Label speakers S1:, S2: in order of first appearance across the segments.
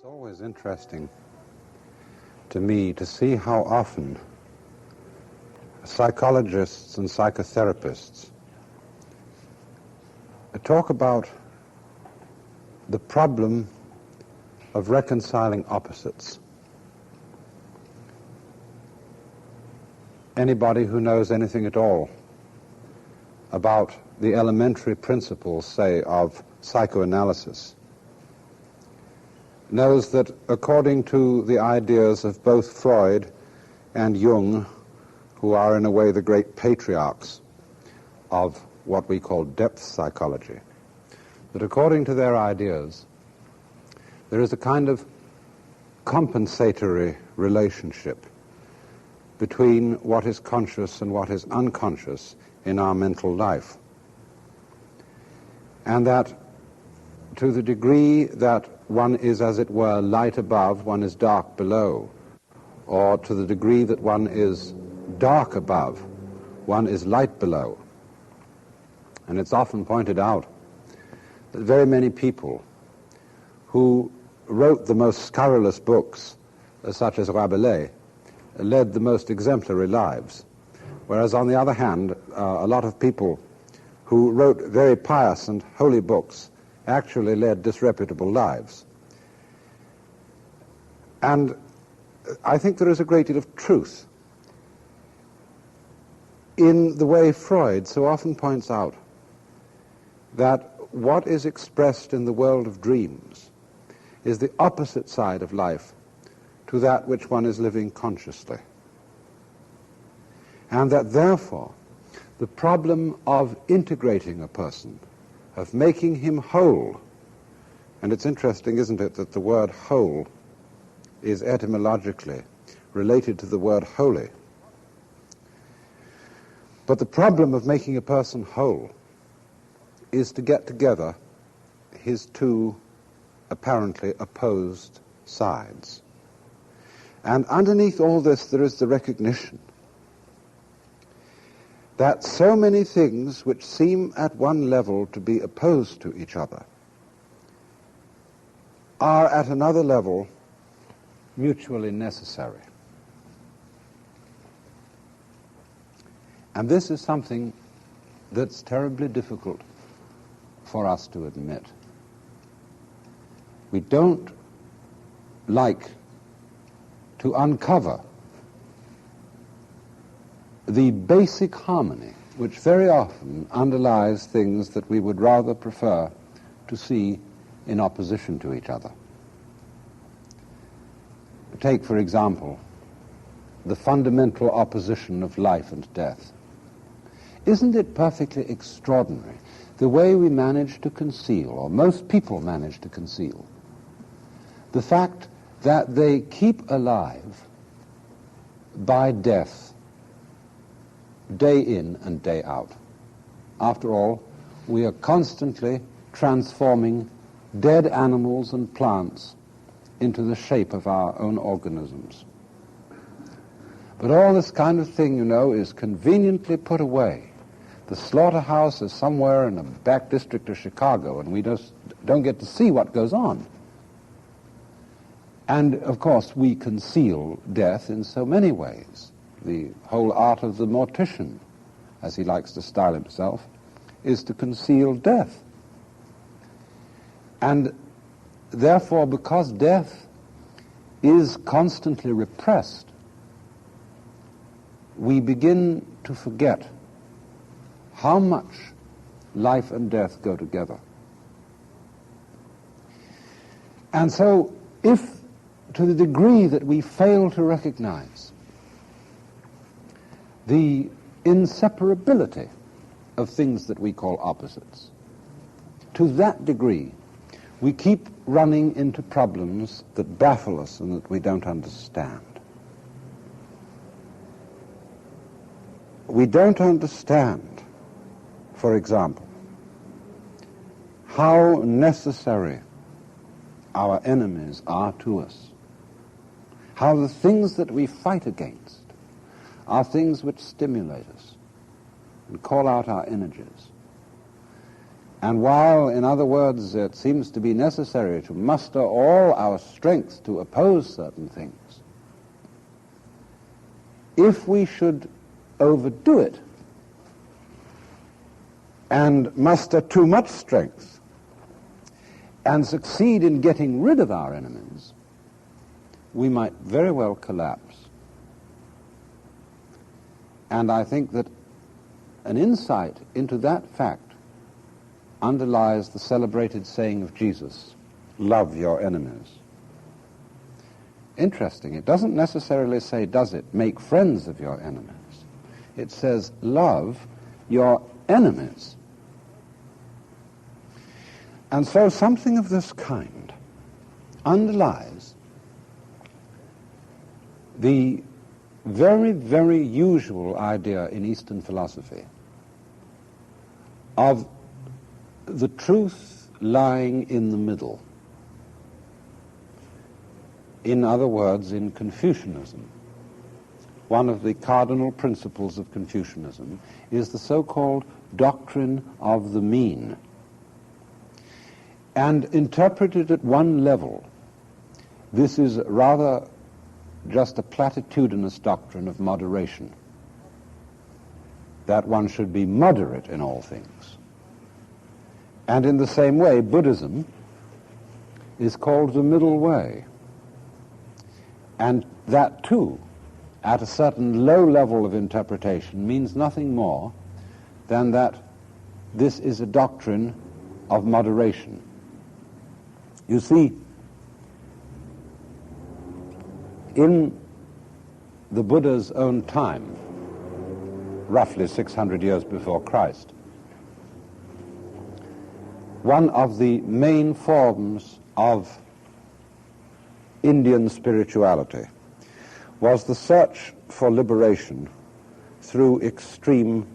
S1: It's always interesting to me to see how often psychologists and psychotherapists talk about the problem of reconciling opposites. Anybody who knows anything at all about the elementary principles, say, of psychoanalysis knows that according to the ideas of both Freud and Jung, who are in a way the great patriarchs of what we call depth psychology, that according to their ideas, there is a kind of compensatory relationship between what is conscious and what is unconscious in our mental life. And that to the degree that one is, as it were, light above, one is dark below, or to the degree that one is dark above, one is light below. And it's often pointed out that very many people who wrote the most scurrilous books, such as Rabelais, led the most exemplary lives, whereas on the other hand, a lot of people who wrote very pious and holy books actually led disreputable lives. And I think there is a great deal of truth in the way Freud so often points out that what is expressed in the world of dreams is the opposite side of life to that which one is living consciously. And that therefore the problem of integrating a person, of making him whole, and it's interesting, isn't it, that the word whole is etymologically related to the word holy. But the problem of making a person whole is to get together his two apparently opposed sides. And underneath all this there is the recognition that so many things which seem at one level to be opposed to each other are at another level mutually necessary. And this is something that's terribly difficult for us to admit. We don't like to uncover the basic harmony which very often underlies things that we would rather prefer to see in opposition to each other. Take, for example, the fundamental opposition of life and death. Isn't it perfectly extraordinary the way we manage to conceal, or most people manage to conceal, the fact that they keep alive by death day in and day out? After all, we are constantly transforming dead animals and plants into the shape of our own organisms. But all this kind of thing, you know, is conveniently put away. The slaughterhouse is somewhere in a back district of Chicago, and we just don't get to see what goes on. And, of course, we conceal death in so many ways. The whole art of the mortician, as he likes to style himself, is to conceal death. And therefore, because death is constantly repressed, we begin to forget how much life and death go together. And so, if to the degree that we fail to recognize the inseparability of things that we call opposites, to that degree we keep running into problems that baffle us and that we don't understand. We don't understand, for example, how necessary our enemies are to us, how the things that we fight against are things which stimulate us and call out our energies. And while, in other words, it seems to be necessary to muster all our strength to oppose certain things, if we should overdo it and muster too much strength and succeed in getting rid of our enemies, we might very well collapse. And I think that an insight into that fact underlies the celebrated saying of Jesus, "Love your enemies." Interesting. It doesn't necessarily say, does it, make friends of your enemies. It says, love your enemies. And so something of this kind underlies the very, very usual idea in Eastern philosophy of the truth lying in the middle. In other words, in Confucianism, one of the cardinal principles of Confucianism is the so-called doctrine of the mean. And interpreted at one level, this is rather just a platitudinous doctrine of moderation, that one should be moderate in all things. And in the same way, Buddhism is called the middle way. And that, too, at a certain low level of interpretation, means nothing more than that this is a doctrine of moderation. You see, in the Buddha's own time, roughly 600 years before Christ, one of the main forms of Indian spirituality was the search for liberation through extreme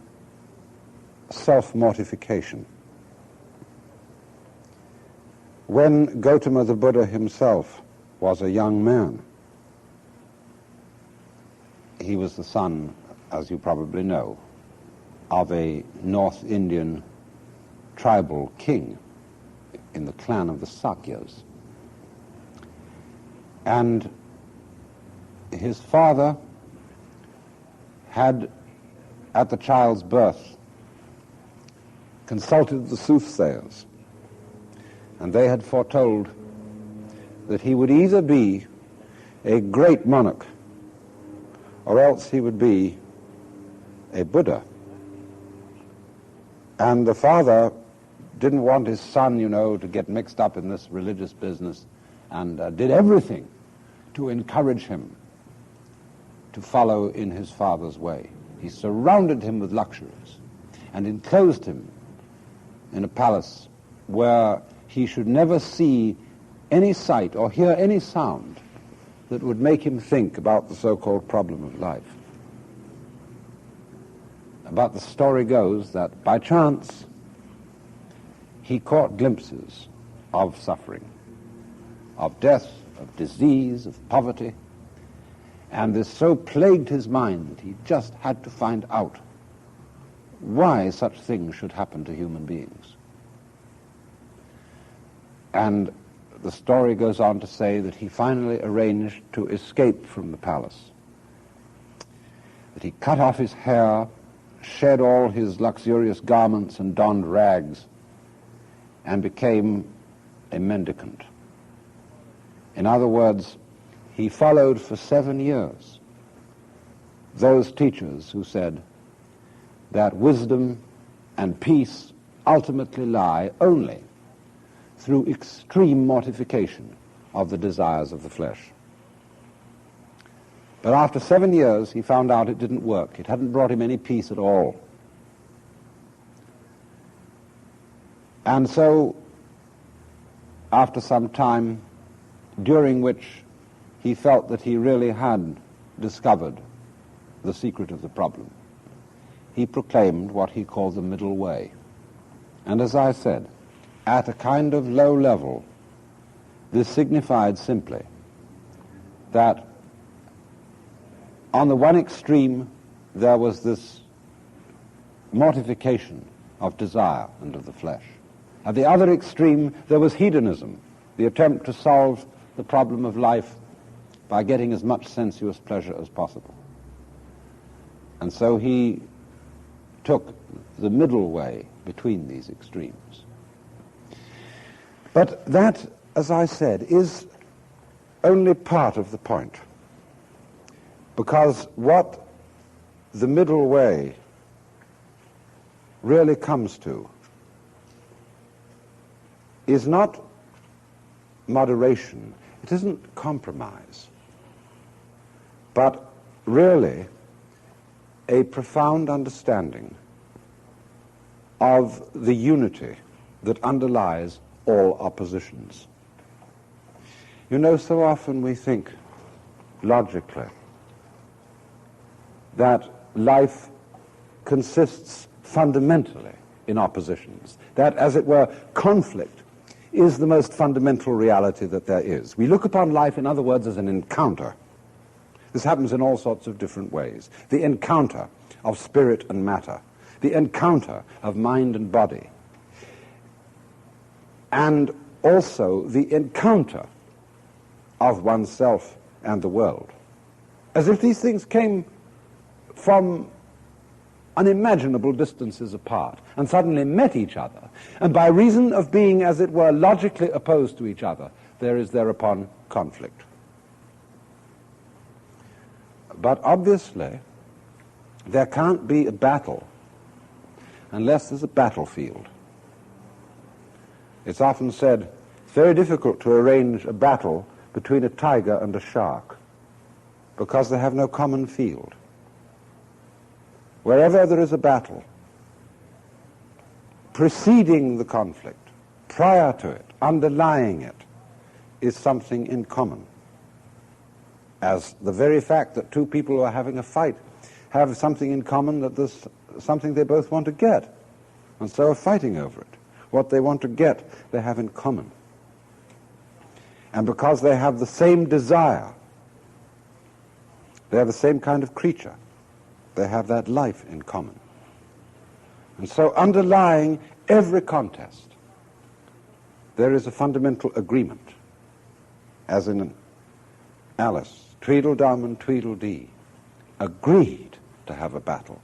S1: self-mortification. When Gautama the Buddha himself was a young man, he was the son, as you probably know, of a North Indian tribal king in the clan of the Sakyas. And his father had, at the child's birth, consulted the soothsayers, and they had foretold that he would either be a great monarch or else he would be a Buddha. And the father didn't want his son, to get mixed up in this religious business, and did everything to encourage him to follow in his father's way. He surrounded him with luxuries and enclosed him in a palace where he should never see any sight or hear any sound that would make him think about the so-called problem of life. But the story goes that by chance he caught glimpses of suffering, of death, of disease, of poverty, and this so plagued his mind that he just had to find out why such things should happen to human beings. And the story goes on to say that he finally arranged to escape from the palace, that he cut off his hair, shed all his luxurious garments and donned rags, and became a mendicant. In other words, he followed for 7 years those teachers who said that wisdom and peace ultimately lie only through extreme mortification of the desires of the flesh. But after 7 years, he found out it didn't work. It hadn't brought him any peace at all. And so, after some time, during which he felt that he really had discovered the secret of the problem, he proclaimed what he called the middle way. And as I said, at a kind of low level, this signified simply that on the one extreme there was this mortification of desire and of the flesh, At the other extreme, there was hedonism, the attempt to solve the problem of life by getting as much sensuous pleasure as possible. And so he took the middle way between these extremes. But that, as I said, is only part of the point. Because what the middle way really comes to is not moderation, it isn't compromise, but really a profound understanding of the unity that underlies all oppositions. You know, so often we think logically that life consists fundamentally in oppositions, that, as it were, conflict is the most fundamental reality that there is. We look upon life, in other words, as an encounter. This happens in all sorts of different ways. The encounter of spirit and matter, the encounter of mind and body, and also the encounter of oneself and the world. As if these things came from unimaginable distances apart and suddenly met each other, and by reason of being, as it were, logically opposed to each other, there is thereupon conflict. But obviously, there can't be a battle unless there's a battlefield. It's often said it's very difficult to arrange a battle between a tiger and a shark because they have no common field. Wherever there is a battle, preceding the conflict, prior to it, underlying it, is something in common. As the very fact that two people who are having a fight have something in common, that there's something they both want to get, and so are fighting over it. What they want to get, they have in common. And because they have the same desire, they are the same kind of creature, they have that life in common. And so underlying every contest, there is a fundamental agreement, as in Alice, Tweedledum and Tweedledee agreed to have a battle.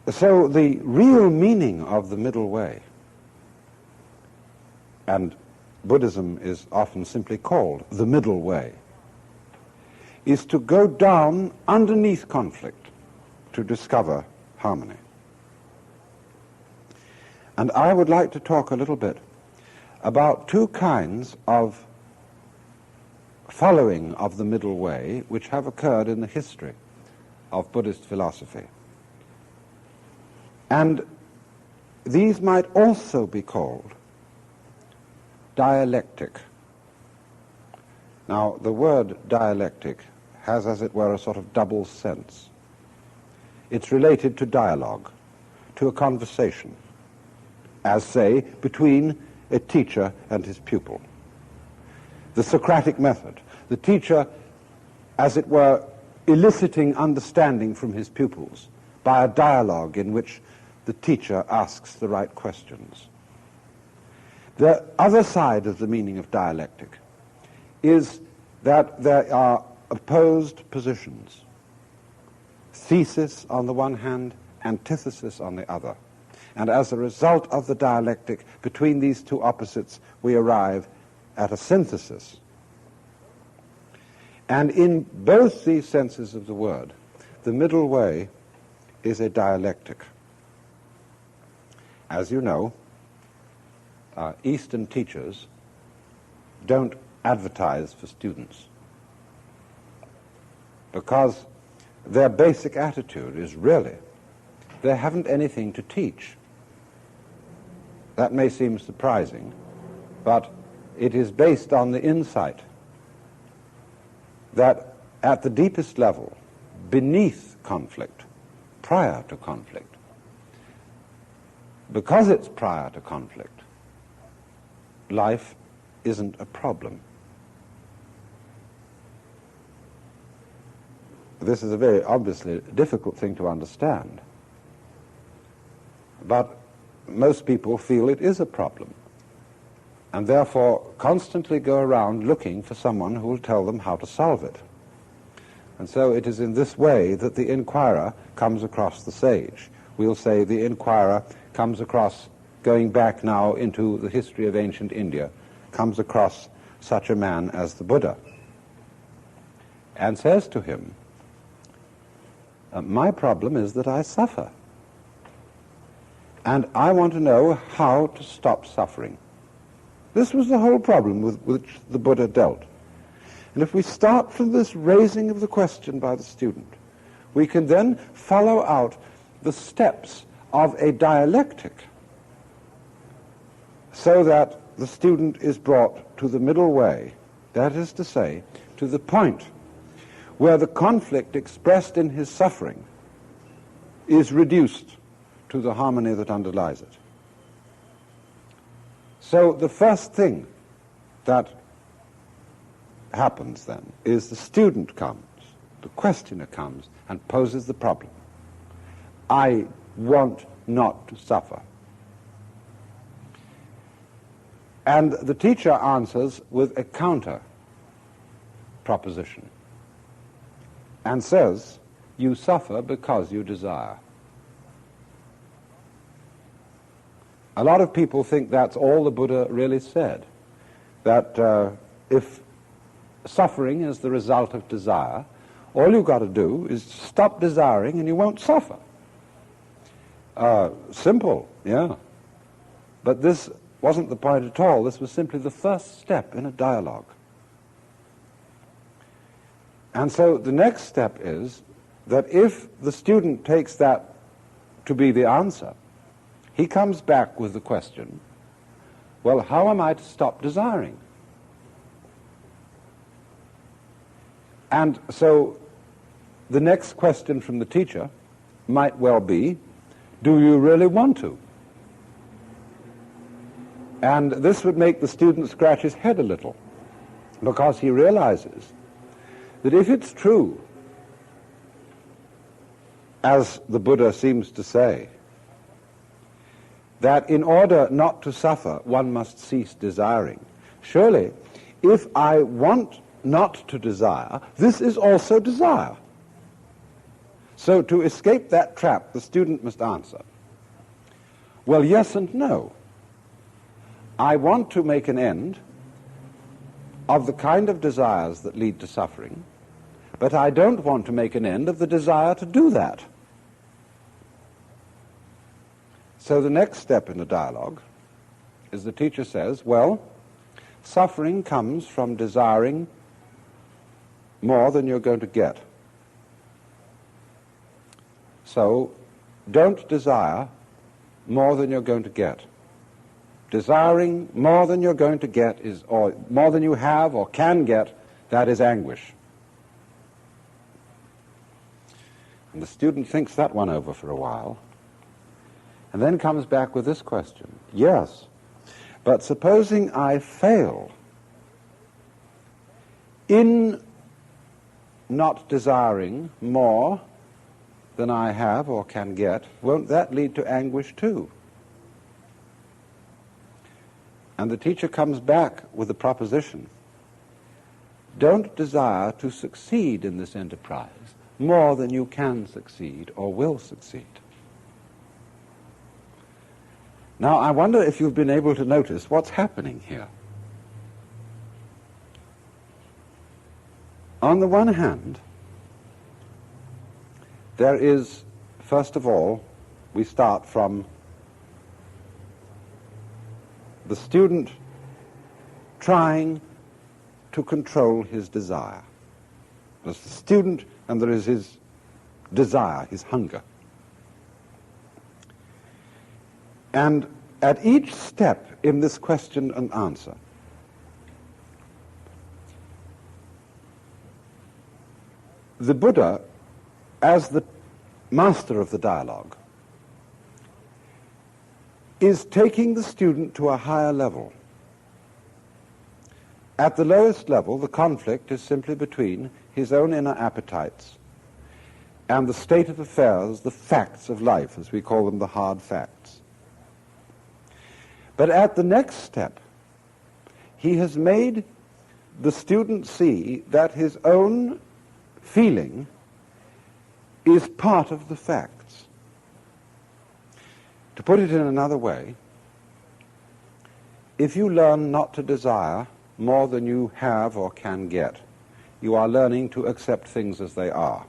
S1: So the real meaning of the middle way, and Buddhism is often simply called the middle way, is to go down underneath conflict to discover harmony. And I would like to talk a little bit about two kinds of following of the middle way which have occurred in the history of Buddhist philosophy. And these might also be called dialectic. Now, the word dialectic has, as it were, a sort of double sense. It's related to dialogue, to a conversation, as, say, between a teacher and his pupil. The Socratic method, the teacher, as it were, eliciting understanding from his pupils by a dialogue in which the teacher asks the right questions. The other side of the meaning of dialectic is that there are opposed positions, thesis on the one hand, antithesis on the other. And as a result of the dialectic between these two opposites, we arrive at a synthesis. And in both these senses of the word, the middle way is a dialectic. As you know, Eastern teachers don't advertise for students because their basic attitude is really they haven't anything to teach. That may seem surprising, but it is based on the insight that at the deepest level, beneath conflict, prior to conflict, because it's prior to conflict, life isn't a problem. This is a very obviously difficult thing to understand, but most people feel it is a problem, and therefore constantly go around looking for someone who will tell them how to solve it. And so it is in this way that the inquirer comes across the sage. We'll say the inquirer comes across, going back now into the history of ancient India, comes across such a man as the Buddha, and says to him, my problem is that I suffer, and I want to know how to stop suffering. This was the whole problem with which the Buddha dealt. And if we start from this raising of the question by the student, we can then follow out the steps of a dialectic so that the student is brought to the middle way, that is to say, to the point where the conflict expressed in his suffering is reduced to the harmony that underlies it. So the first thing that happens then is the student comes, the questioner comes and poses the problem. I want not to suffer. And the teacher answers with a counter proposition and says, you suffer because you desire. A lot of people think that's all the Buddha really said, that if suffering is the result of desire, all you've got to do is stop desiring and you won't suffer. Simple, yeah. But this wasn't the point at all. This was simply the first step in a dialogue. And so the next step is that if the student takes that to be the answer, he comes back with the question, well, how am I to stop desiring? And so the next question from the teacher might well be, do you really want to? And this would make the student scratch his head a little, because he realizes that if it's true, as the Buddha seems to say, that in order not to suffer, one must cease desiring. Surely, if I want not to desire, this is also desire. So to escape that trap, the student must answer, well, yes and no. I want to make an end of the kind of desires that lead to suffering, but I don't want to make an end of the desire to do that. So the next step in the dialogue is the teacher says, well, suffering comes from desiring more than you're going to get. So don't desire more than you're going to get. Desiring more than you're going to get is, or more than you have or can get, that is anguish. And the student thinks that one over for a while, and then comes back with this question. Yes, but supposing I fail in not desiring more than I have or can get, won't that lead to anguish too? And the teacher comes back with the proposition, don't desire to succeed in this enterprise more than you can succeed or will succeed. Now, I wonder if you've been able to notice what's happening here. On the one hand, there is, first of all, we start from the student trying to control his desire. There's the student and there is his desire, his hunger. And at each step in this question and answer, the Buddha, as the master of the dialogue, is taking the student to a higher level. At the lowest level, the conflict is simply between his own inner appetites and the state of affairs, the facts of life, as we call them, the hard facts. But at the next step, he has made the student see that his own feeling is part of the facts. To put it in another way, if you learn not to desire more than you have or can get, you are learning to accept things as they are.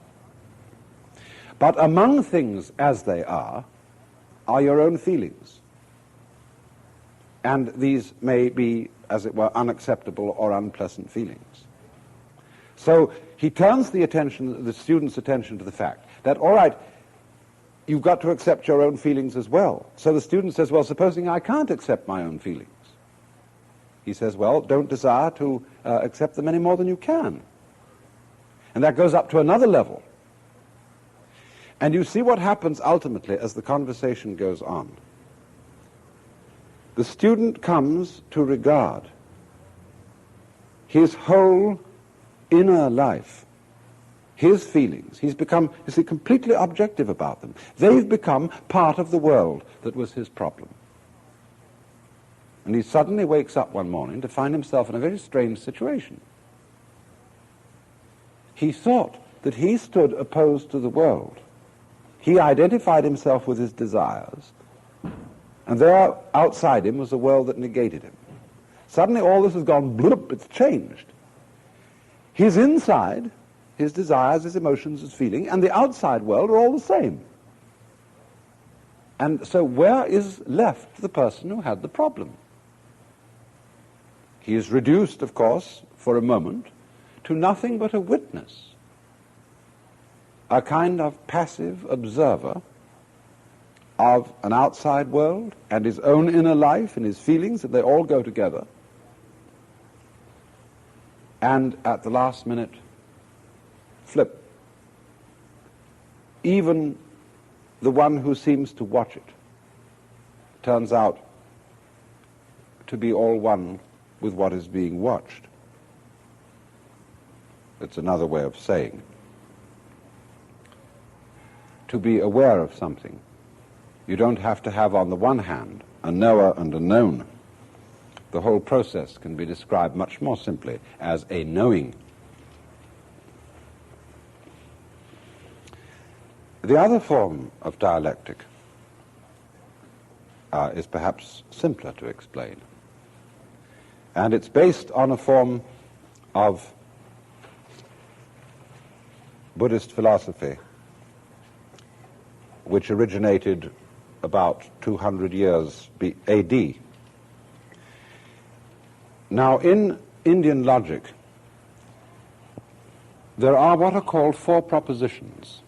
S1: But among things as they are your own feelings. And these may be, as it were, unacceptable or unpleasant feelings. So he turns the student's attention to the fact that, all right, you've got to accept your own feelings as well. So the student says, well, supposing I can't accept my own feelings. He says, well, don't desire to accept them any more than you can. And that goes up to another level. And you see what happens ultimately as the conversation goes on. The student comes to regard his whole inner life, his feelings. He's become, you see, completely objective about them. They've become part of the world that was his problem. And he suddenly wakes up one morning to find himself in a very strange situation. He thought that he stood opposed to the world. He identified himself with his desires, and there outside him was a world that negated him. Suddenly all this has gone bloop, it's changed. His inside, his desires, his emotions, his feeling, and the outside world are all the same. And so where is left the person who had the problem? He is reduced, of course, for a moment, to nothing but a witness, a kind of passive observer of an outside world and his own inner life and his feelings, that they all go together. And at the last minute, flip. Even the one who seems to watch it turns out to be all one with what is being watched. It's another way of saying to be aware of something. You don't have to have, on the one hand, a knower and a known. The whole process can be described much more simply as a knowing. The other form of dialectic is perhaps simpler to explain. And it's based on a form of Buddhist philosophy which originated about 200 years AD. Now, in Indian logic, there are what are called four propositions.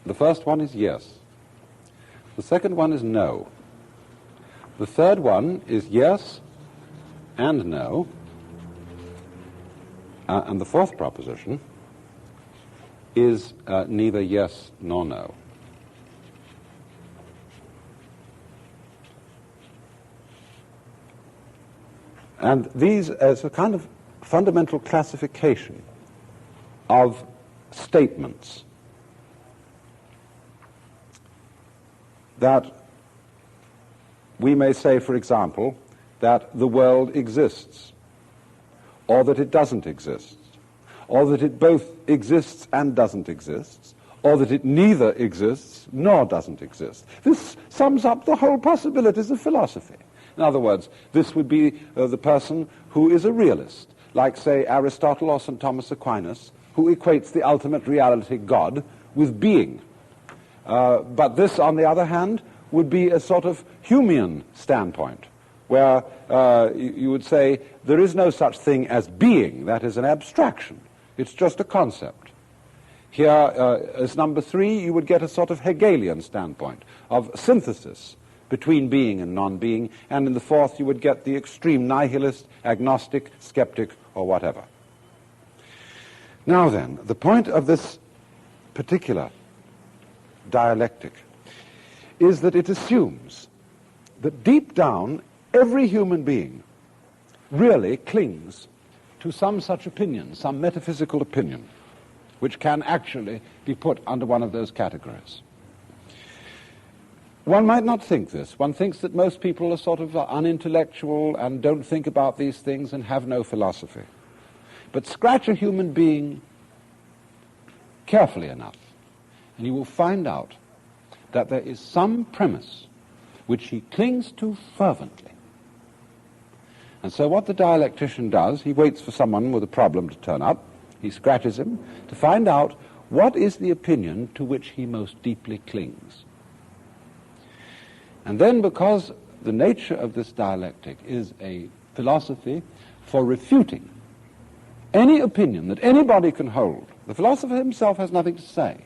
S1: The first one is yes. The second one is no. The third one is yes and no. And the fourth proposition is neither yes nor no. And these as a kind of fundamental classification of statements that we may say, for example, that the world exists, or that it doesn't exist, or that it both exists and doesn't exist, or that it neither exists nor doesn't exist. This sums up the whole possibilities of philosophy. In other words, this would be the person who is a realist, like, say, Aristotle or St. Thomas Aquinas, who equates the ultimate reality, God, with being. But this, on the other hand, would be a sort of Humean standpoint, where you would say there is no such thing as being. That is an abstraction. It's just a concept. Here, as number three, you would get a sort of Hegelian standpoint of synthesis between being and non-being, and in the fourth you would get the extreme nihilist, agnostic, skeptic, or whatever. Now then, the point of this particular dialectic is that it assumes that deep down every human being really clings to some such opinion, some metaphysical opinion, which can actually be put under one of those categories. One might not think this. One thinks that most people are sort of unintellectual and don't think about these things and have no philosophy. But scratch a human being carefully enough, and you will find out that there is some premise which he clings to fervently. And so what the dialectician does, he waits for someone with a problem to turn up, he scratches him to find out what is the opinion to which he most deeply clings. And then, because the nature of this dialectic is a philosophy for refuting any opinion that anybody can hold, the philosopher himself has nothing to say.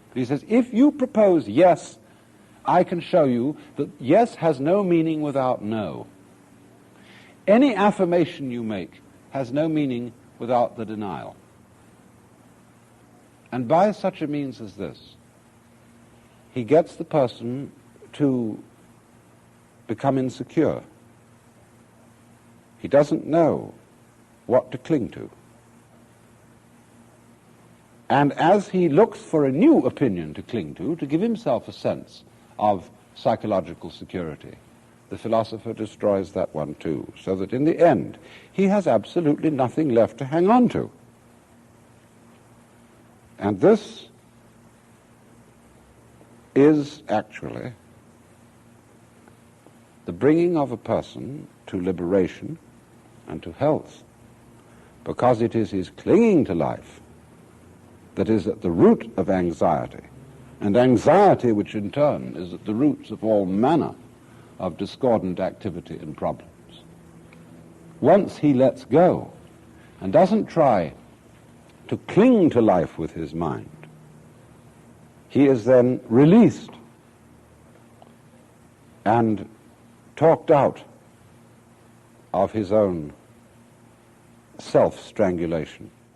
S1: But he says, if you propose yes, I can show you that yes has no meaning without no. Any affirmation you make has no meaning without the denial. And by such a means as this, he gets the person to become insecure. He doesn't know what to cling to. And as he looks for a new opinion to cling to give himself a sense of psychological security, the philosopher destroys that one too, so that in the end he has absolutely nothing left to hang on to. And this is actually the bringing of a person to liberation and to health, because it is his clinging to life that is at the root of anxiety, and anxiety which in turn is at the roots of all manner of discordant activity and problems. Once he lets go and doesn't try to cling to life with his mind, he is then released and talked out of his own self-strangulation.